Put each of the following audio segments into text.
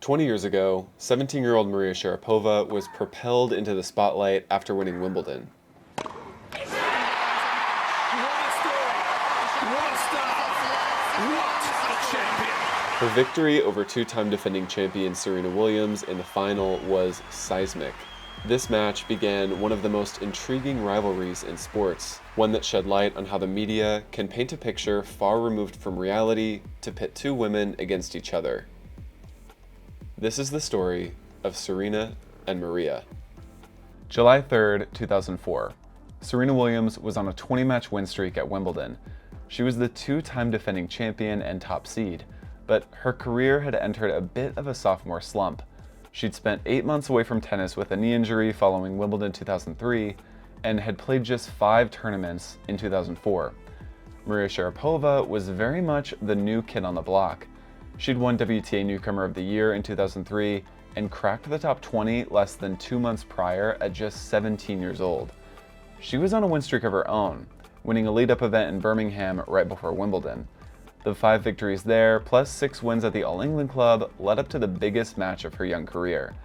20 years ago, 17-year-old Maria Sharapova was propelled into the spotlight after winning Wimbledon. Her victory over two-time defending champion Serena Williams in the final was seismic. This match began one of the most intriguing rivalries in sports, one that shed light on how the media can paint a picture far removed from reality to pit two women against each other. This is the story of Serena and Maria. July 3rd, 2004. Serena Williams was on a 20-match win streak at Wimbledon. She was the two-time defending champion and top seed, but her career had entered a bit of a sophomore slump. She'd spent 8 months away from tennis with a knee injury following Wimbledon 2003 and had played just 5 tournaments in 2004. Maria Sharapova was very much the new kid on the block. She'd won WTA Newcomer of the Year in 2003 and cracked the top 20 less than 2 months prior at just 17 years old. She was on a win streak of her own, winning a lead-up event in Birmingham right before Wimbledon. The 5 victories there, plus 6 wins at the All England Club, led up to the biggest match of her young career,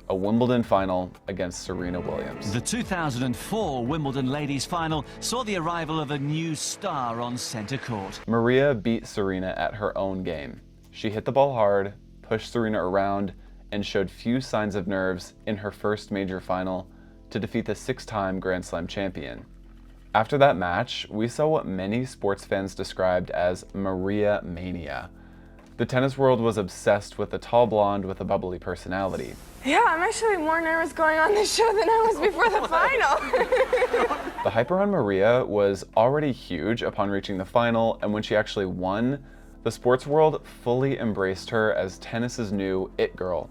a Wimbledon final against Serena Williams. The 2004 Wimbledon Ladies Final saw the arrival of a new star on centre court. Maria beat Serena at her own game. She hit the ball hard, pushed Serena around, and showed few signs of nerves in her first major final to defeat the 6-time Grand Slam champion. After that match, we saw what many sports fans described as Maria Mania. The tennis world was obsessed with the tall blonde with a bubbly personality. Yeah, I'm actually more nervous going on this show than I was before the final. The hype around Maria was already huge upon reaching the final, and when she actually won, the sports world fully embraced her as tennis's new it girl.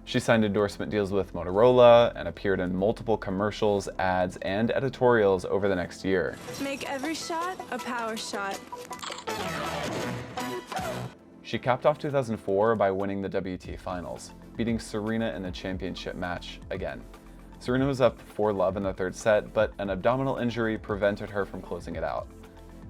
She signed endorsement deals with Motorola and appeared in multiple commercials, ads, and editorials over the next year. Make every shot a power shot. She capped off 2004 by winning the WTA Finals, beating Serena in the championship match again. Serena was up 4-love in the third set, but an abdominal injury prevented her from closing it out.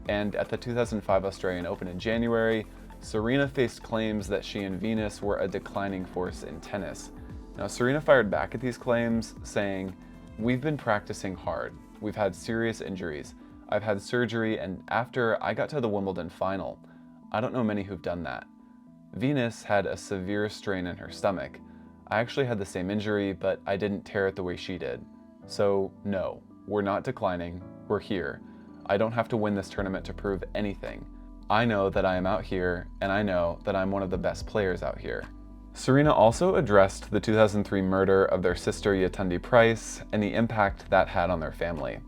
And at the 2005 Australian Open in January, Serena faced claims that she and Venus were a declining force in tennis. Now, Serena fired back at these claims, saying, "We've been practicing hard. We've had serious injuries. I've had surgery, and after I got to the Wimbledon final. I don't know many who've done that. Venus had a severe strain in her stomach. I actually had the same injury, but I didn't tear it the way she did. So, no, we're not declining. We're here. I don't have to win this tournament to prove anything. I know that I am out here, and I know that I'm one of the best players out here." Serena also addressed the 2003 murder of their sister Yetunde Price and the impact that had on their family.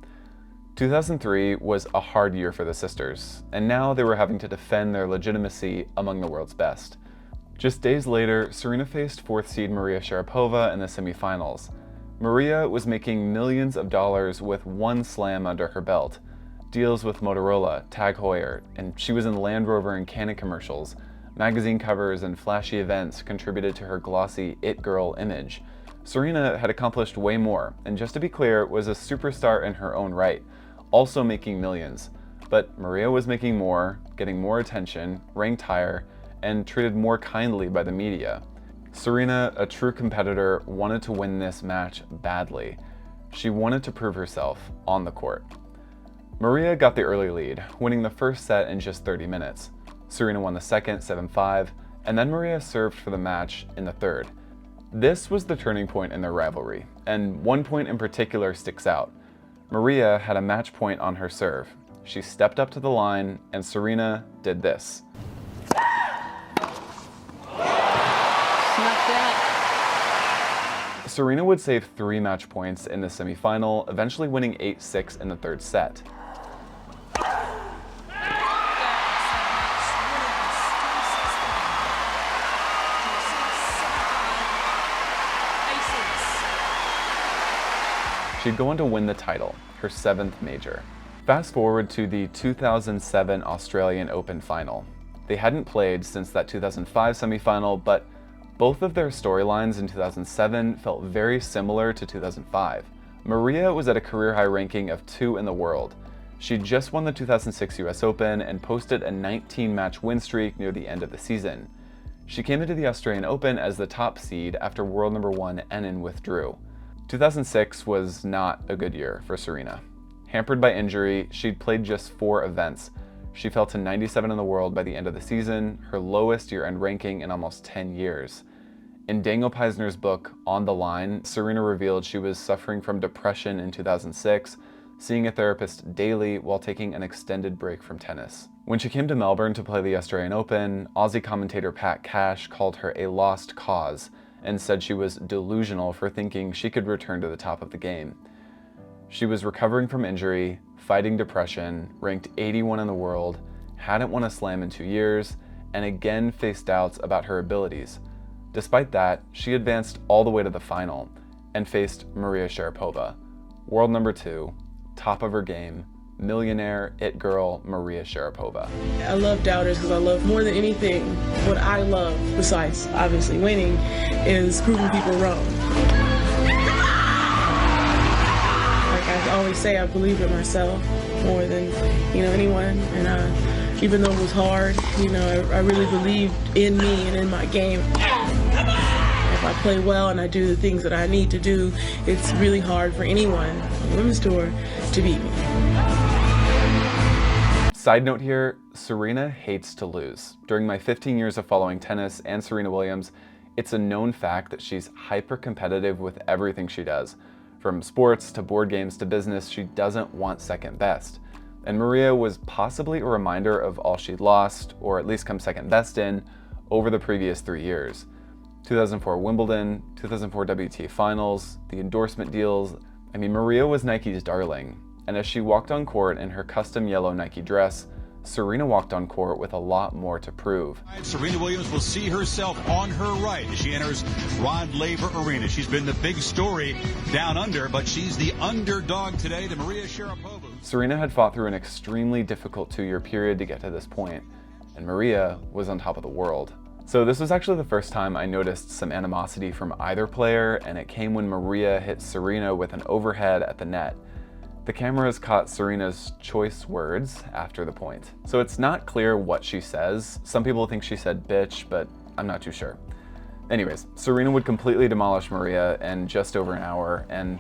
2003 was a hard year for the sisters, and now they were having to defend their legitimacy among the world's best. Just days later, Serena faced 4th seed Maria Sharapova in the semifinals. Maria was making millions of dollars with 1 slam under her belt. Deals with Motorola, Tag Heuer, and she was in Land Rover and Canon commercials. Magazine covers and flashy events contributed to her glossy it girl image. Serena had accomplished way more, and just to be clear, was a superstar in her own right, also making millions. But Maria was making more, getting more attention, ranked higher, and treated more kindly by the media. Serena, a true competitor, wanted to win this match badly. She wanted to prove herself on the court. Maria got the early lead, winning the first set in just 30 minutes. Serena won the second, 7-5, and then Maria served for the match in the third. This was the turning point in their rivalry, and one point in particular sticks out. Maria had a match point on her serve. She stepped up to the line, and Serena did this. Serena would save 3 match points in the semifinal, eventually winning 8-6 in the third set. She'd go on to win the title, her 7th major. Fast forward to the 2007 Australian Open final. They hadn't played since that 2005 semifinal, but both of their storylines in 2007 felt very similar to 2005. Maria was at a career-high ranking of 2 in the world. She just won the 2006 US Open and posted a 19-match win streak near the end of the season. She came into the Australian Open as the top seed after world number 1 Enin withdrew. 2006 was not a good year for Serena. Hampered by injury, she'd played just 4 events. She fell to 97 in the world by the end of the season, her lowest year-end ranking in almost 10 years. In Daniel Peisner's book, On the Line, Serena revealed she was suffering from depression in 2006, seeing a therapist daily while taking an extended break from tennis. When she came to Melbourne to play the Australian Open, Aussie commentator Pat Cash called her a lost cause and said she was delusional for thinking she could return to the top of the game. She was recovering from injury, fighting depression, ranked 81 in the world, hadn't won a slam in 2 years, and again faced doubts about her abilities. Despite that, she advanced all the way to the final and faced Maria Sharapova, world number 2, top of her game, millionaire it girl Maria Sharapova. I love doubters because I love more than anything. What I love, besides obviously winning, is proving people wrong. Like I always say, I believe in myself more than anyone, and even though it was hard, I really believed in me and in my game. If I play well and I do the things that I need to do, it's really hard for anyone on the women's tour to beat me. Side note here, Serena hates to lose. During my 15 years of following tennis and Serena Williams, it's a known fact that she's hyper-competitive with everything she does. From sports to board games to business, she doesn't want second best. And Maria was possibly a reminder of all she'd lost, or at least come second best in, over the previous 3 years. 2004 Wimbledon, 2004 WTA Finals, the endorsement deals. Maria was Nike's darling. And as she walked on court in her custom yellow Nike dress, Serena walked on court with a lot more to prove. Serena Williams will see herself on her right as she enters Rod Laver Arena. She's been the big story down under, but she's the underdog today to Maria Sharapova. Serena had fought through an extremely difficult 2-year period to get to this point, and Maria was on top of the world. So this was actually the first time I noticed some animosity from either player, and it came when Maria hit Serena with an overhead at the net. The cameras caught Serena's choice words after the point. So it's not clear what she says. Some people think she said bitch, but I'm not too sure. Anyways, Serena would completely demolish Maria in just over an hour, and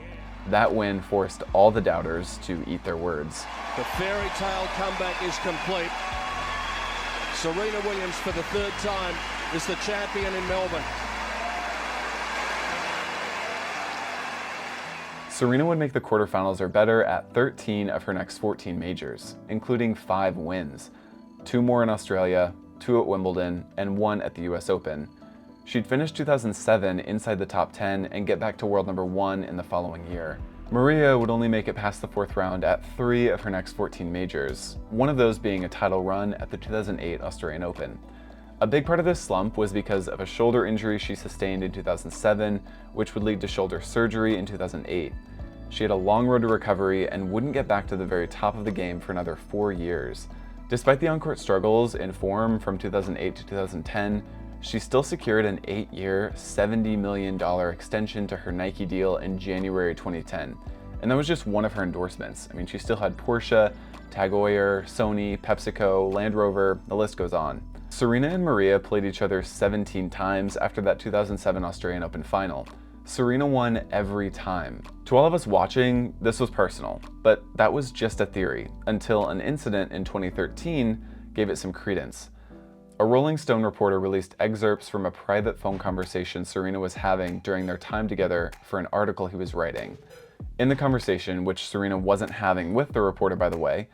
that win forced all the doubters to eat their words. The fairy tale comeback is complete. Serena Williams, for the 3rd time, is the champion in Melbourne. Serena would make the quarterfinals or better at 13 of her next 14 majors, including 5 wins, 2 more in Australia, 2 at Wimbledon, and 1 at the US Open. She'd finish 2007 inside the top 10 and get back to world number 1 in the following year. Maria would only make it past the 4th round at 3 of her next 14 majors, one of those being a title run at the 2008 Australian Open. A big part of this slump was because of a shoulder injury she sustained in 2007, which would lead to shoulder surgery in 2008. She had a long road to recovery and wouldn't get back to the very top of the game for another 4 years. Despite the on-court struggles in form from 2008 to 2010, she still secured an 8-year, $70 million extension to her Nike deal in January 2010. And that was just one of her endorsements. She still had Porsche, Tag Heuer, Sony, PepsiCo, Land Rover, the list goes on. Serena and Maria played each other 17 times after that 2007 Australian Open final. Serena won every time. To all of us watching, this was personal, but that was just a theory, until an incident in 2013 gave it some credence. A Rolling Stone reporter released excerpts from a private phone conversation Serena was having during their time together for an article he was writing. In the conversation, which Serena wasn't having with the reporter by the way,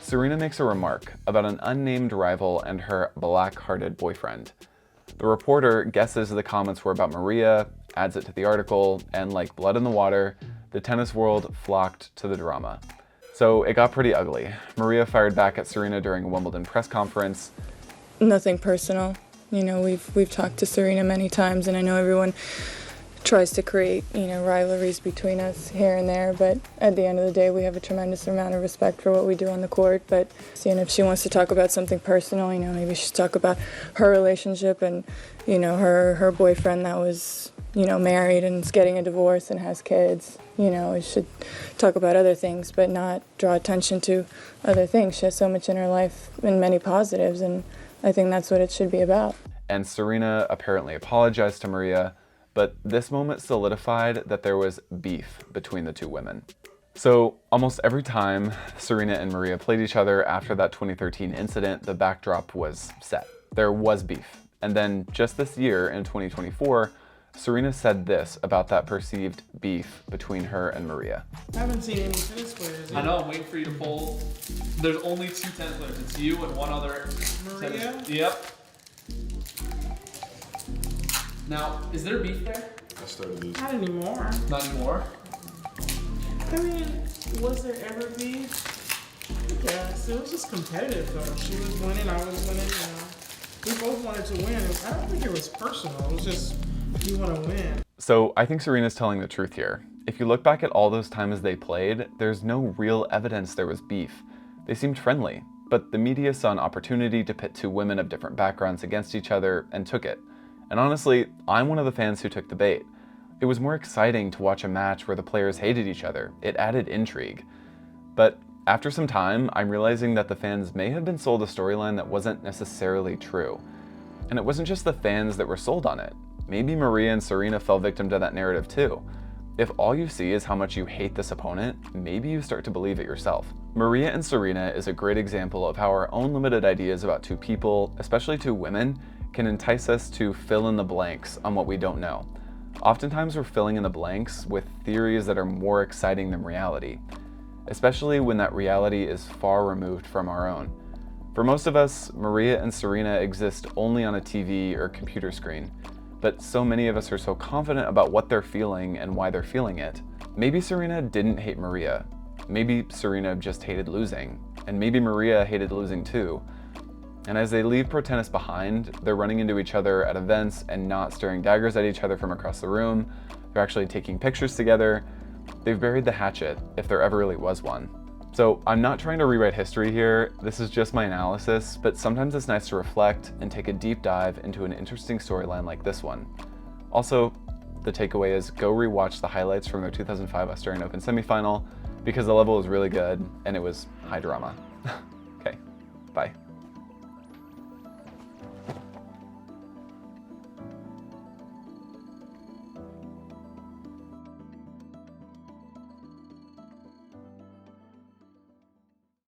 Serena makes a remark about an unnamed rival and her black-hearted boyfriend. The reporter guesses the comments were about Maria, adds it to the article, and like blood in the water, the tennis world flocked to the drama. So it got pretty ugly. Maria fired back at Serena during a Wimbledon press conference. Nothing personal. We've talked to Serena many times, and I know everyone tries to create, rivalries between us here and there, but at the end of the day, we have a tremendous amount of respect for what we do on the court. But if she wants to talk about something personal, maybe she should talk about her relationship and, her boyfriend that was, married and is getting a divorce and has kids. We should talk about other things, but not draw attention to other things. She has so much in her life and many positives, and I think that's what it should be about. and Serena apparently apologized to Maria, but this moment solidified that there was beef between the two women. So almost every time Serena and Maria played each other after that 2013 incident, the backdrop was set. There was beef. And then just this year, in 2024, Serena said this about that perceived beef between her and Maria. I haven't seen any tennis players. I know, I'm waiting for you to pull. There's only 2 tennis players. It's you and one other. Maria? Tennis. Yep. Now, is there beef there? Not anymore. Not anymore. I mean, was there ever beef? Yes, it was just competitive though. She was winning, I was winning, you know. We both wanted to win. I don't think it was personal. It was just, you want to win. So I think Serena's telling the truth here. If you look back at all those times they played, there's no real evidence there was beef. They seemed friendly, but the media saw an opportunity to pit 2 women of different backgrounds against each other and took it. And honestly, I'm one of the fans who took the bait. It was more exciting to watch a match where the players hated each other. It added intrigue. But after some time, I'm realizing that the fans may have been sold a storyline that wasn't necessarily true. And it wasn't just the fans that were sold on it. Maybe Maria and Serena fell victim to that narrative too. If all you see is how much you hate this opponent, maybe you start to believe it yourself. Maria and Serena is a great example of how our own limited ideas about 2 people, especially 2 women, can entice us to fill in the blanks on what we don't know. Oftentimes we're filling in the blanks with theories that are more exciting than reality, especially when that reality is far removed from our own. For most of us, Maria and Serena exist only on a TV or computer screen, but so many of us are so confident about what they're feeling and why they're feeling it. Maybe Serena didn't hate Maria. Maybe Serena just hated losing, and maybe Maria hated losing too. And as they leave pro tennis behind, they're running into each other at events and not staring daggers at each other from across the room. They're actually taking pictures together. They've buried the hatchet, if there ever really was one. So I'm not trying to rewrite history here, this is just my analysis, but sometimes it's nice to reflect and take a deep dive into an interesting storyline like this one. Also, the takeaway is go rewatch the highlights from their 2005 Australian Open semifinal because the level was really good and it was high drama. Okay, bye.